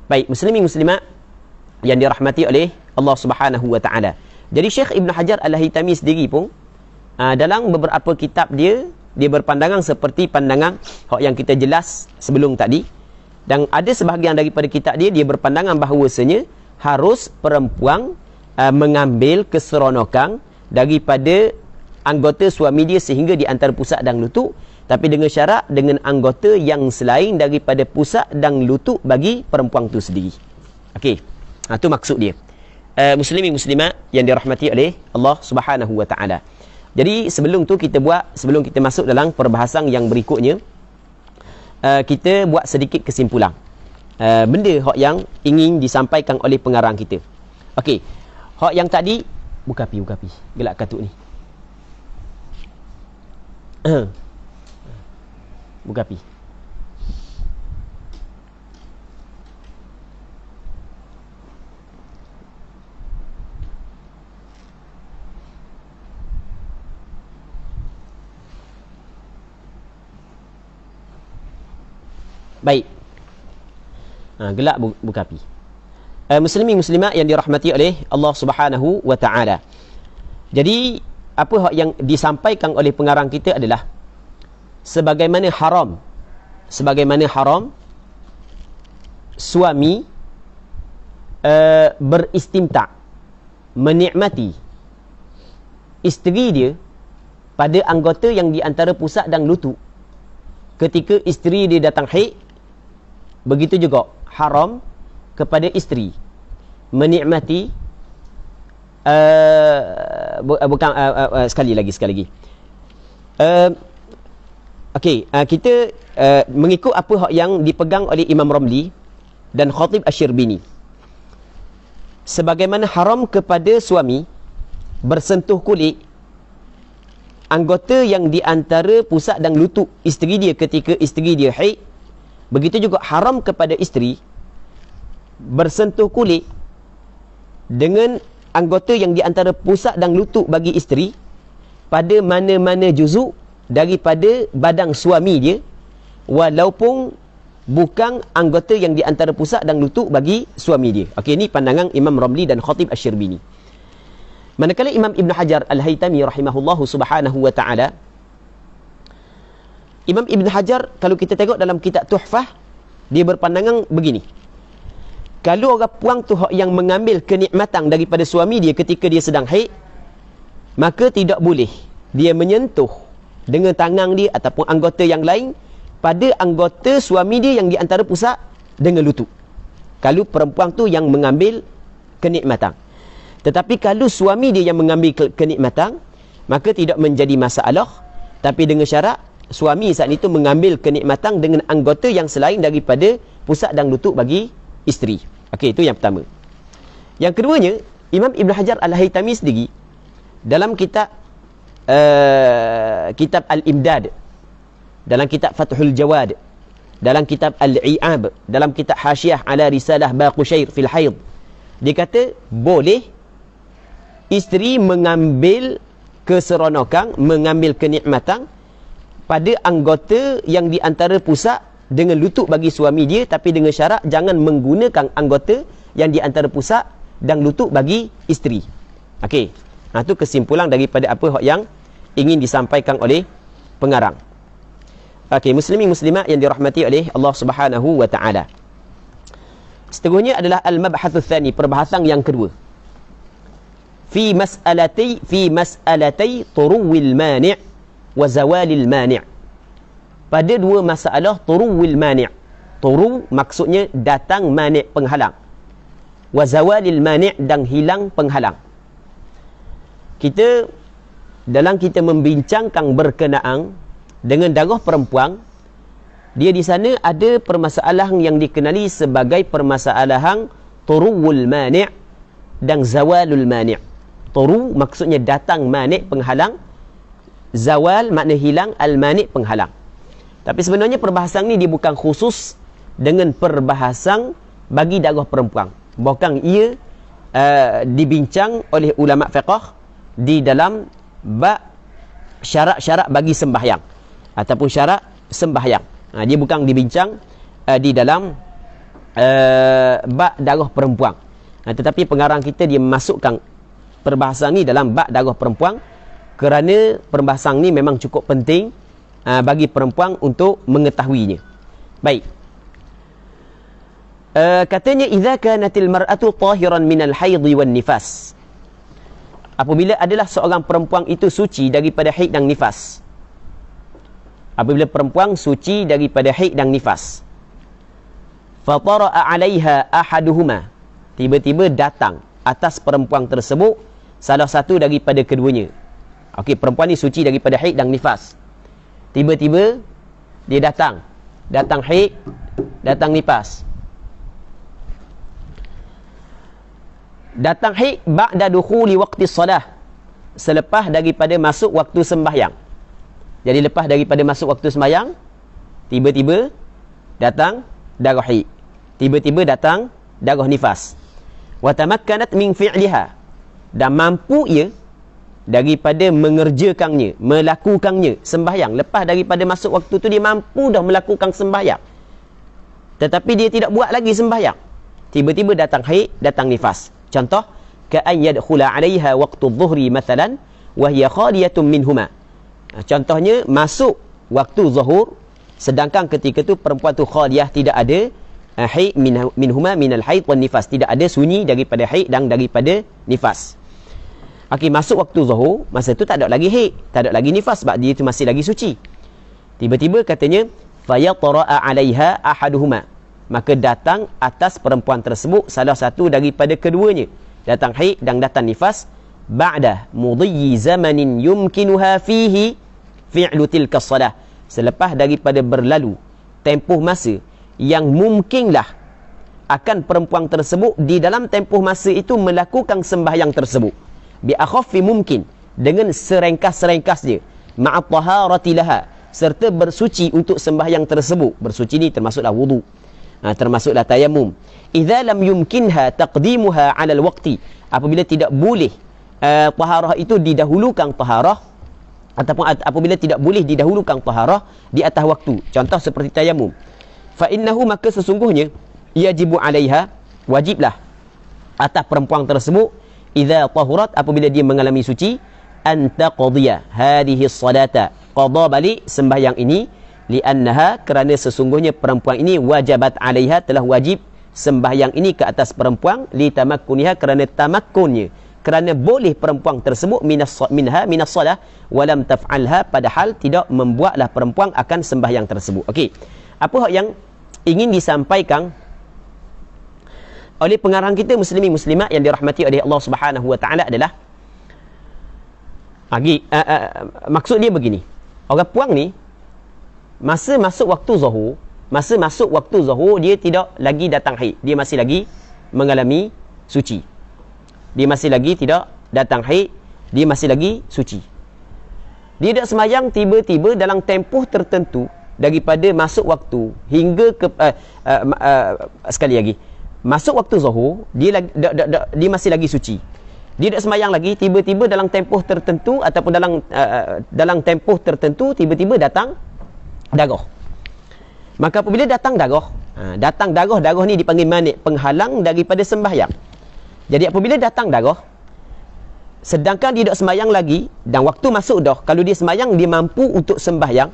Baik, muslimin muslimat yang dirahmati oleh Allah Subhanahu wa taala. Jadi Syekh Ibn Hajar Al-Haytami sendiri pun dalam beberapa kitab dia berpandangan seperti pandangan yang kita jelas sebelum tadi. Dan ada sebahagian daripada kitab dia berpandangan bahawasanya harus perempuan mengambil keseronokan daripada anggota suami dia sehingga di antara pusat dan lutut, tapi dengan syarat dengan anggota yang selain daripada pusat dan lutut bagi perempuan tu sendiri. Okey. Itu maksud dia. Muslimin muslimat yang dirahmati oleh Allah Subhanahu wa taala. Jadi sebelum kita masuk dalam perbahasan yang berikutnya, kita buat sedikit kesimpulan. Benda yang ingin disampaikan oleh pengarang kita. Okey. Yang tadi buka api. Gelak katuk ni. Buka api. Baik. Gelak buka api. Muslimin muslimat yang dirahmati oleh Allah Subhanahu wa taala. Jadi apa yang disampaikan oleh pengarang kita adalah sebagaimana haram suami beristimta', menikmati isteri dia pada anggota yang di antara pusat dan lutut ketika isteri dia datang haid. Begitu juga haram kepada isteri menikmati sekali lagi kita mengikut apa yang dipegang oleh Imam Ramli dan Khatib Asy-Syirbini. Sebagaimana haram kepada suami bersentuh kulit anggota yang di antara pusat dan lutut isteri dia ketika isteri dia haid, begitu juga haram kepada isteri bersentuh kulit dengan anggota yang di antara pusat dan lutut bagi isteri pada mana-mana juzuk daripada badan suami dia, walaupun bukan anggota yang di antara pusat dan lutut bagi suami dia. Okey, ini pandangan Imam Ramli dan Khatib Asy-Syirbini. Manakala Imam Ibn Hajar Al-Haytami rahimahullahu subhanahu wa ta'ala, Imam Ibn Hajar kalau kita tengok dalam kitab Tuhfah, dia berpandangan begini. Kalau orang puang tu yang mengambil kenikmatan daripada suami dia ketika dia sedang haid, maka tidak boleh dia menyentuh dengan tangan dia ataupun anggota yang lain pada anggota suami dia yang di antara pusat dengan lutut. Kalau perempuan tu yang mengambil kenikmatan. Tetapi kalau suami dia yang mengambil kenikmatan, maka tidak menjadi masalah, tapi dengan syarat suami saat itu mengambil kenikmatan dengan anggota yang selain daripada pusat dan lutut bagi isteri. Okey, itu yang pertama. Yang keduanya, Imam Ibn Hajar Al-Haytami sendiri dalam kitab Al-Imdad, dalam kitab Fathul Jawad, dalam kitab Al-I'ab, dalam kitab Hasyiah ala Risalah Baqusyair fil Haid, dia kata boleh isteri mengambil keseronokan, mengambil kenikmatan pada anggota yang di antara pusat dengan lutut bagi suami dia, tapi dengan syarat jangan menggunakan anggota yang di antara pusat dan lutut bagi isteri. Okey. Itu kesimpulan daripada apa yang ingin disampaikan oleh pengarang. Okey, muslimin muslimat yang dirahmati oleh Allah Subhanahu wa taala. Seterusnya adalah al-mabhatsu tsani, perbahasan yang kedua. Fi mas'alati turuwil mani' wa zawalil mani'. Pada dua masalah turuwil mani'. Turu maksudnya datang mani' penghalang. Wa zawalil mani' dan hilang penghalang. Kita membincangkan berkenaan dengan darah perempuan, dia di sana ada permasalahan yang dikenali sebagai permasalahan turuwul mani' dan zawalul mani'. Turu maksudnya datang mani' penghalang, zawal makna hilang, al-mani' penghalang. Tapi sebenarnya perbahasan ni dia bukan khusus dengan perbahasan bagi darah perempuan. Bahkan ia dibincang oleh ulama fiqh di dalam bab syarat-syarat bagi sembahyang ataupun syarat sembahyang. Dia bukan dibincang di dalam bab darah perempuan. Tetapi pengarang kita dia memasukkan perbahasan ni dalam bab darah perempuan kerana perbahasan ni memang cukup penting bagi perempuan untuk mengetahuinya. Baik. Katanya idza kanatil mar'atu tahiran minal haidhi wan nifas. Apabila adalah seorang perempuan itu suci daripada haid dan nifas. Apabila perempuan suci daripada haid dan nifas. Fatara'a 'alaiha ahaduhuma. Tiba-tiba datang atas perempuan tersebut salah satu daripada keduanya. Okey, perempuan ni suci daripada haid dan nifas. Tiba-tiba dia datang haid, datang nifas. Datang haid ba'da dukhuli waqti solah, selepas daripada masuk waktu sembahyang. Jadi lepas daripada masuk waktu sembahyang, tiba-tiba datang darah haid, tiba-tiba datang darah nifas. Wa tamakkanat min fi'liha, dan mampu ia daripada mengerjakannya, melakukannya sembahyang. Lepas daripada masuk waktu tu dia mampu dah melakukan sembahyang, tetapi dia tidak buat lagi sembahyang. Tiba-tiba datang haid, datang nifas. Contoh, ka'an yadkhula 'alaiha waqtu adh-dhuhri mathalan wa hiya khaliyatun minhuma. Contohnya masuk waktu zuhur sedangkan ketika tu perempuan tu khaliyah, tidak ada haid minhuma minal haid wan nifas, tidak ada sunyi daripada haid dan daripada nifas. Okey, masuk waktu zuhur, masa tu tak ada lagi haid, tak ada lagi nifas sebab dia tu masih lagi suci. Tiba-tiba katanya fayatara'a 'alaiha ahaduhuma, maka datang atas perempuan tersebut salah satu daripada keduanya, datang haid dan datang nifas, ba'da mudhi zamanin yumkinuha fihi fi'lu tilka salah, selepas daripada berlalu tempoh masa yang mungkinlah akan perempuan tersebut di dalam tempoh masa itu melakukan sembahyang tersebut, bi akhaffi mungkin, dengan serengkas-serengkasnya, ma'at taharati laha, serta bersuci untuk sembahyang tersebut. Bersuci ni termasuklah wudu, termasuklah tayamum. Idza lam yumkinha taqdimuha 'ala al-waqti, apabila tidak boleh taharah itu didahulukan taharah, ataupun apabila tidak boleh didahulukan taharah di atas waktu, contoh seperti tayamum, fa innahu, maka sesungguhnya yajibu 'alaiha, wajiblah atas perempuan tersebut, idza tahurat, apabila dia mengalami suci, an taqdiya hadhihi as-salata, qada balik sembahyang ini, li'annaha, kerana sesungguhnya perempuan ini wajabat 'alaiha, telah wajib sembahyang ini ke atas perempuan, li tamakkuniha, kerana tamakkunnya, kerana boleh perempuan tersebut minha minas salah, walam taf'alha, padahal tidak membuatlah perempuan akan sembahyang tersebut. Okey, apa yang ingin disampaikan oleh pengarang kita muslimin muslimat yang dirahmati oleh Allah Subhanahu wa taala adalah maksud dia begini. Orang puang ni masa masuk waktu zuhur, dia tidak lagi datang haid, dia masih lagi mengalami suci. Dia masih lagi tidak datang haid, dia masih lagi suci. Dia dak semayang, tiba-tiba dalam tempoh tertentu daripada masuk waktu hingga ke sekali lagi masuk waktu zuhur, dia masih lagi suci. Dia dak semayang lagi, tiba-tiba dalam tempoh tertentu ataupun dalam tempoh tertentu tiba-tiba datang darah. Maka apabila datang darah, darah ni dipanggil manik, penghalang daripada sembahyang. Jadi apabila datang darah, sedangkan dia tak sembahyang lagi dan waktu masuk dah, kalau dia sembahyang dia mampu untuk sembahyang,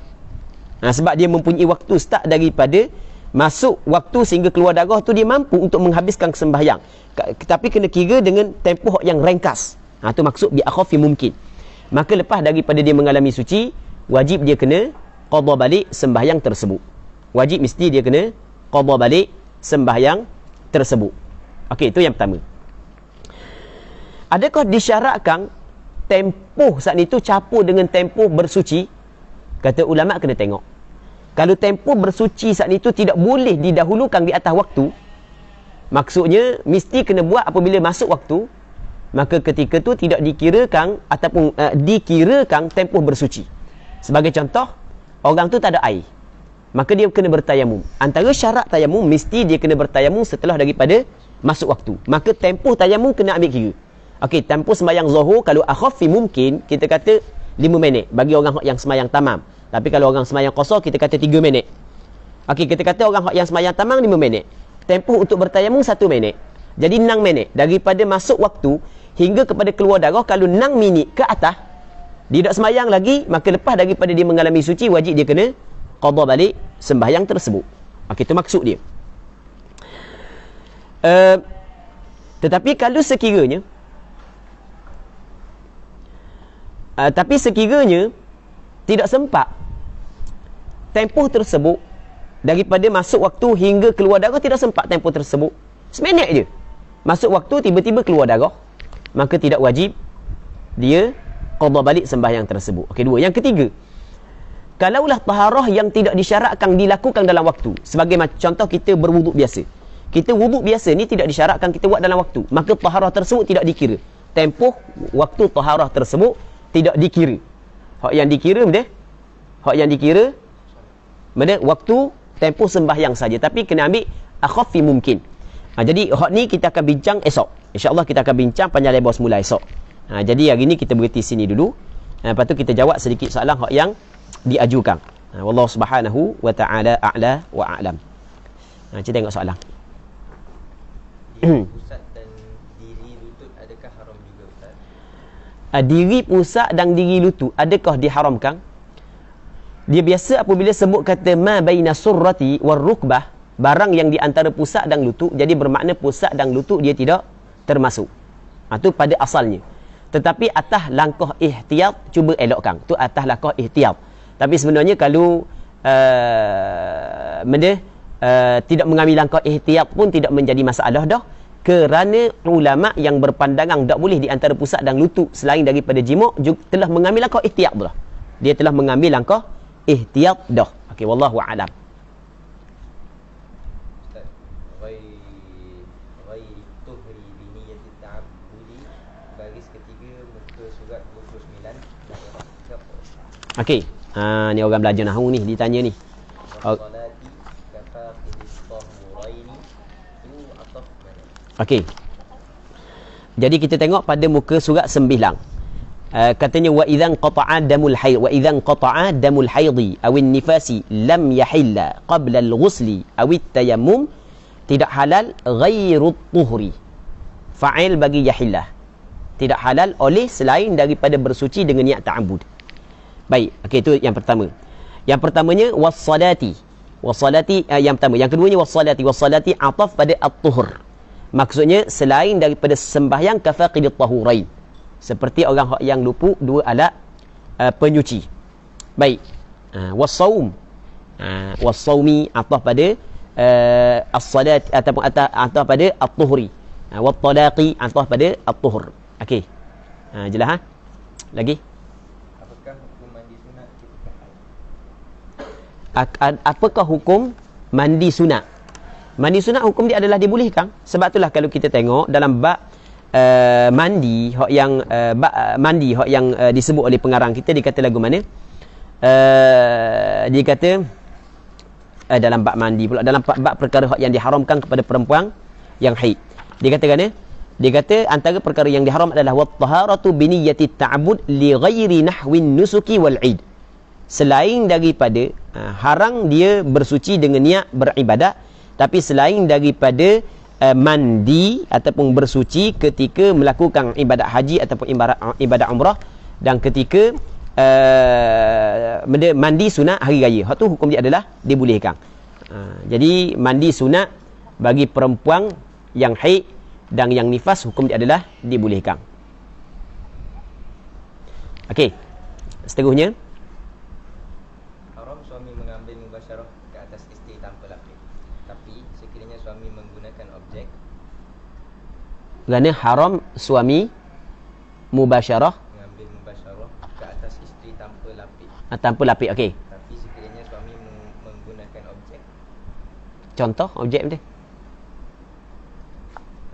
sebab dia mempunyai waktu start daripada masuk waktu sehingga keluar darah tu, dia mampu untuk menghabiskan sembahyang, tapi kena kira dengan tempoh yang ringkas. Itu maksud bi akhafi mungkin. Maka lepas daripada dia mengalami suci, wajib dia kena qada balik sembahyang tersebut. Wajib mesti dia kena qada balik sembahyang tersebut. Okey, itu yang pertama. Adakah disyaratkan tempoh saat itu capur dengan tempoh bersuci? Kata ulama kena tengok. Kalau tempoh bersuci saat itu tidak boleh didahulukan di atas waktu, maksudnya mesti kena buat apabila masuk waktu, maka ketika tu tidak dikirakan ataupun dikirakan tempoh bersuci. Sebagai contoh, orang tu tak ada air, maka dia kena bertayamum. Antara syarat tayamum, mesti dia kena bertayamum setelah daripada masuk waktu. Maka tempoh tayamum kena ambil kira. Okey, tempoh sembahyang zuhur kalau akhafi mungkin, kita kata 5 minit bagi orang yang sembahyang tamam. Tapi kalau orang sembahyang qasar, kita kata 3 minit. Okey, kita kata orang yang sembahyang tamam 5 minit. tempoh untuk bertayamum 1 minit. Jadi 6 minit. Daripada masuk waktu hingga kepada keluar darah, kalau 6 minit ke atas, dia tak sembahyang lagi, maka lepas daripada dia mengalami suci, wajib dia kena qada balik sembahyang tersebut. Okey, itu maksud dia. Tetapi kalau sekiranya tidak sempat tempoh tersebut, daripada masuk waktu hingga keluar darah tidak sempat tempoh tersebut, seminit je masuk waktu, tiba-tiba keluar darah, maka tidak wajib dia qada balik sembahyang tersebut. Okey, 2. Yang ketiga, kalaulah taharah yang tidak disyaratkan dilakukan dalam waktu, sebagai contoh kita berwuduk biasa. Kita wuduk biasa ni tidak disyaratkan kita buat dalam waktu, maka taharah tersebut tidak dikira. Tempoh waktu taharah tersebut tidak dikira. Hak yang dikira waktu tempoh sembahyang saja, tapi kena ambil akhaffi mungkin. Jadi hak ni kita akan bincang esok. InsyaAllah kita akan bincang panjang lebar semula esok. Jadi hari ni kita berhenti sini dulu. Lepas tu kita jawab sedikit soalan hak yang diajukan. Wallahu subhanahu wa ta'ala a'la wa a'lam. Kita tengok soalan. Pusat dan diri lutut adakah haram juga, Ustaz? Diri pusat dan diri lutut adakah diharamkan? Dia biasa apabila sebut kata ma baina surrati war rukbah, barang yang di antara pusat dan lutut, jadi bermakna pusat dan lutut dia tidak termasuk. Itu pada asalnya. Tetapi atas langkah ihtiyat, cuba elokkan. Tu atas langkah ihtiyat. Tapi sebenarnya kalau tidak mengambil langkah ihtiyat pun tidak menjadi masalah dah, kerana ulama yang berpandangan tak boleh di antara pusat dan lutut selain daripada jima' juga telah mengambil langkah ihtiyat dah. Dia telah mengambil langkah ihtiyat dah. Okey, wallahu a'lam. Ustaz, ghairi tuhri bi niyyati ta'abbudi, baris ketiga muka surat 29 daerah siapa? Okey. Ni orang belajar nahwu ni ditanya ni. Salati kafaqidis tahuraini, tu ataf mana? Okey. Jadi kita tengok pada muka surat 9. Katanya wa idzan qata'a damul haid wa idzan qata'a damul haidi aw nifasi lam yahilla qabla al-ghusli aw at-tayammum, tidak halal ghairu tuhri. Fa'il bagi yahillah. Tidak halal oleh selain daripada bersuci dengan niat ta'abbud. Baik, okey, itu yang pertama. Yang pertamanya was-salati. Was-salati yang pertama. Yang keduanya was-salati. Was-salati ataf pada at-tuhur. Maksudnya selain daripada sembahyang kafaqidit tahurain. Seperti orang yang luput 2 alat penyuci. Baik. Was-saum. Was-saumi ataf pada as-salat ataupun ataf pada at-tuhri. Wat-talaqi ataf pada at-tuhur. Okey. Jelas Lagi? Apakah hukum mandi sunat ketika haid? Apakah hukum mandi sunat? Mandi sunat hukum dia adalah dibolehkan. Sebab itulah kalau kita tengok dalam bab mandi hak yang mandi hak yang disebut oleh pengarang kita, dia kata lagu mana? Dia kata dalam bab mandi pula, dalam bab perkara hak yang diharamkan kepada perempuan yang haid. Dia kata kan? Dia kata antara perkara yang diharam adalah wat taharatu bi niyyati ta'abbud li ghairi nahwin nusuki wal 'id. Selain daripada haram dia bersuci dengan niat beribadat, tapi selain daripada mandi ataupun bersuci ketika melakukan ibadat haji ataupun ibadat umrah, dan ketika mandi sunat hari raya. Hak tu hukum dia adalah dibolehkan. Jadi mandi sunat bagi perempuan yang haid dan yang nifas, hukum dia adalah dibolehkan. Okey. Seterusnya, Haram suami mengambil mubasyarah ke atas isteri tanpa lapik. Tapi sekiranya suami menggunakan objek, kerana haram suami mubasyarah mengambil mubasyarah ke atas isteri tanpa lapik. tanpa lapik. Okey. Tapi sekiranya suami menggunakan objek, Contoh objek dia.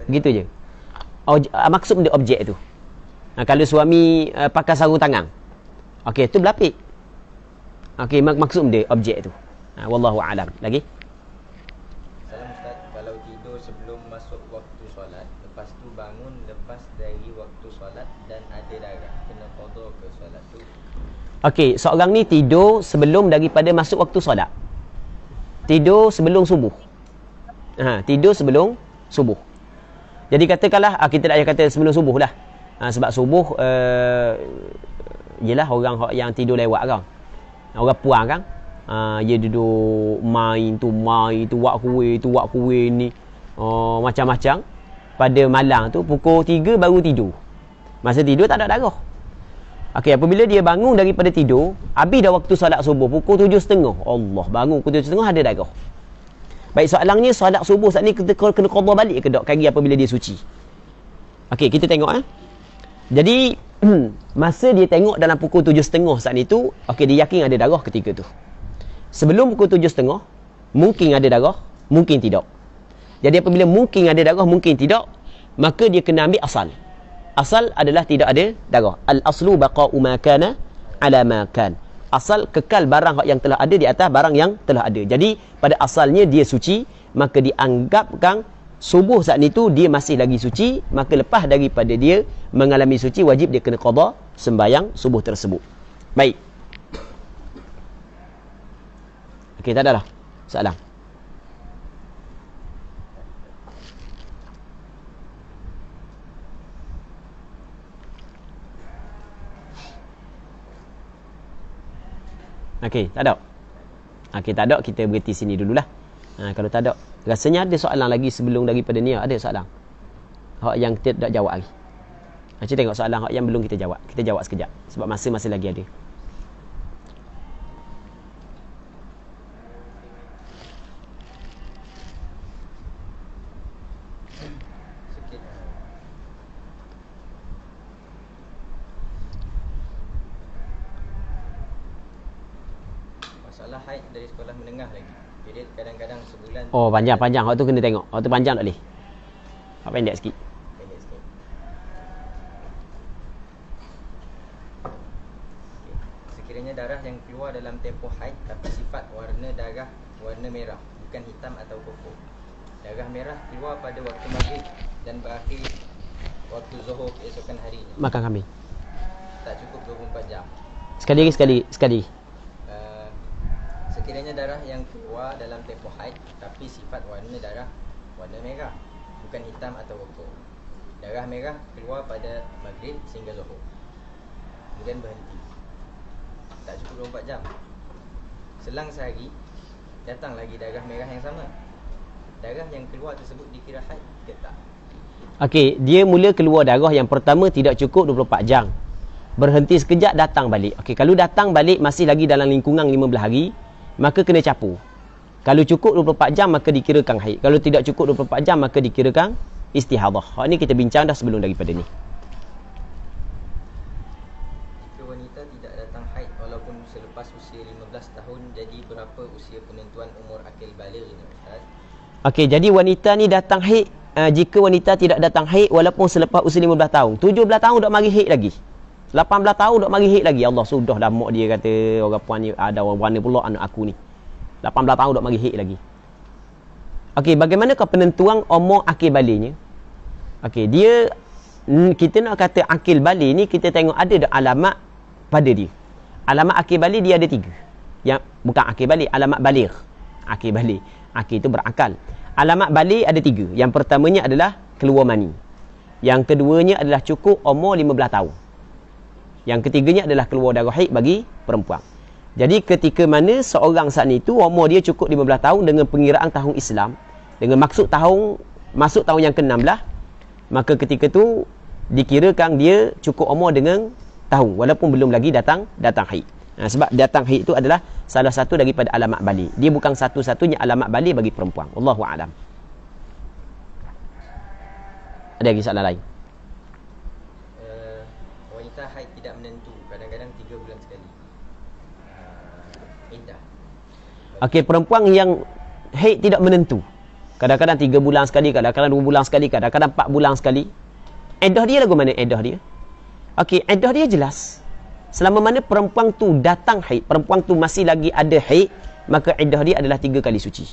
Gitu je. Maksud dia objek tu. Kalau suami pakai sarung tangan, okey, tu berlapik. Okey, maksud dia objek tu. Wallahu a'lam. Lagi? salam Ustaz, kalau tidur sebelum masuk waktu solat, lepas tu bangun lepas dari waktu solat dan ada darah, kena qada ke solat tu? Okey, seorang ni tidur sebelum daripada masuk waktu solat. Tidur sebelum subuh. Tidur sebelum subuh. Jadi katakanlah kita tak payah kata sebelum subuh lah. Sebab subuh yelah orang yang tidur lewat kan. Orang puang kan. Dia duduk main tu buat kuih ni. Macam-macam. Pada malam tu pukul 3 baru tidur. Masa tidur tak ada darah. Okey, apabila dia bangun daripada tidur, habis dah waktu solat subuh pukul 7.30. Allah, bangun pukul 7.30 ada darah. Baik, soalannya solat subuh saat ni kita kena qada balik ke tak kali apabila dia suci? Okey, kita tengok Jadi masa dia tengok dalam pukul 7.30 saat itu, okey, dia yakin ada darah ketika tu. Sebelum pukul 7.30 mungkin ada darah, mungkin tidak. Jadi apabila mungkin ada darah, mungkin tidak, maka dia kena ambil asal. Asal adalah tidak ada darah. Al-aslu baqa'u ma kana ala ma kan. Asal kekal barang yang telah ada di atas barang yang telah ada. Jadi pada asalnya dia suci, maka dianggapkan subuh saat itu dia masih lagi suci, maka lepas daripada dia mengalami suci, wajib dia kena qada sembahyang subuh tersebut. Baik. Okey, tak ada lah soalan. Okey, tak ada. Okey, tak ada, kita berhenti sini dululah. Kalau tak ada, rasanya ada soalan lagi sebelum daripada ni, ada soalan. Hak yang kita tak jawab lagi. Kita tengok soalan hak yang belum kita jawab. Kita jawab sekejap sebab masa masih lagi ada. Masalah haid dari sekolah menengah lagi. Jadi kadang-kadang sebulan. Oh, panjang. Hak tu kena tengok. Hak tu panjang tak boleh. Hak pendek sikit. Pendek sikit. Okay. Sekiranya darah yang keluar dalam tempoh haid tapi sifat warna darah warna merah, bukan hitam atau kofur. Darah merah keluar pada waktu maghrib dan berakhir waktu zuhur keesokan harinya. Makan kambing. Tak cukup 24 jam. Sekali. Sekiranya darah yang keluar dalam tempoh haid tapi sifat warna darah warna merah, bukan hitam atau kofur. Darah merah keluar pada maghrib sehingga zuhur, kemudian berhenti. Tak cukup 24 jam. Selang sehari datang lagi darah merah yang sama. Darah yang keluar tersebut dikira haid ke tak? Okey, dia mula keluar darah yang pertama tidak cukup 24 jam. Berhenti sekejap, datang balik. Okey, kalau datang balik masih lagi dalam lingkungan 15 hari, maka kena capur. Kalau cukup 24 jam maka dikirakan haid. Kalau tidak cukup 24 jam maka dikirakan istihadah. Hak ni kita bincang dah sebelum daripada ni. Jika wanita tidak datang haid walaupun selepas usia 15 tahun, jadi berapa usia penentuan umur akil baligh ini, Ustaz? Okey, jadi wanita ni datang haid, jika wanita tidak datang haid walaupun selepas usia 15 tahun, 17 tahun dok mari haid lagi. 18 tahun dok mari haid lagi. Allah, sudah dah mak dia kata orang puan ni ada warna pula anak aku ni. 18 tahun dok mari haid lagi. Okey, bagaimanakah penentuan umur akil balighnya? Okey, dia kita nak kata akil baligh ni kita tengok ada alamat pada dia. Alamat akil baligh dia ada 3. Yang bukan akil baligh, alamat baligh. Akil baligh. Akil itu berakal. Alamat baligh ada 3. Yang pertamanya adalah keluar mani. Yang keduanya adalah cukup umur 15 tahun. Yang ketiganya adalah keluar darah haid bagi perempuan. Jadi ketika mana seorang saat itu umur dia cukup 15 tahun dengan pengiraan tahun Islam, dengan maksud masuk tahun yang ke-16, maka ketika tu dikirakan dia cukup umur dengan tahun walaupun belum lagi datang haid. Sebab datang haid itu adalah salah satu daripada alamat baligh. Dia bukan satu-satunya alamat baligh bagi perempuan. Wallahu a'lam. Ada lagi soalan lain? Wanita haid tidak menentu, kadang-kadang 3 bulan sekali. Iddah. Okey, perempuan yang haid tidak menentu, kadang-kadang 3 bulan sekali, kadang-kadang 2 bulan sekali, kadang-kadang 4 bulan sekali. Iddah dia lagu mana iddah dia? Okey, iddah dia jelas. Selama mana perempuan tu datang haid, perempuan tu masih lagi ada haid, maka iddah dia adalah 3 kali suci.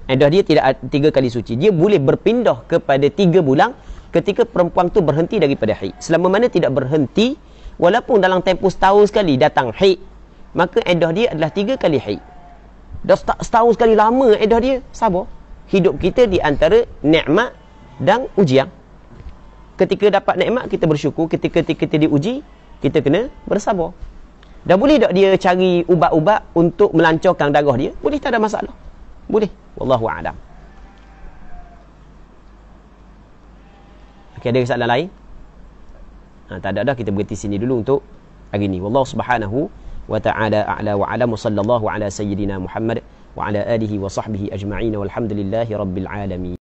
Iddah dia tidak 3 kali suci. Dia boleh berpindah kepada 3 bulan ketika perempuan tu berhenti daripada haid. Selama mana tidak berhenti, walaupun dalam tempoh setahun sekali datang haid, maka iddah dia adalah 3 kali haid. Dah setahun sekali lama iddah dia, sabar. hidup kita di antara nikmat dan ujian. Ketika dapat nikmat, kita bersyukur. Ketika kita diuji, kita kena bersabar. Dan boleh tak dia cari ubat-ubat untuk melancarkan darah dia? Boleh, tak ada masalah. Boleh. Wallahu a'lam. Okey, ada soalan lain? Tak ada dah. Kita berhenti sini dulu untuk hari ini. Wallahu subhanahu wa ta'ala a'la wa a'lam. Wa sallallahu ala sayyidina Muhammad wa ala alihi wa sahbihi ajma'in. Walhamdulillahi rabbil alamin.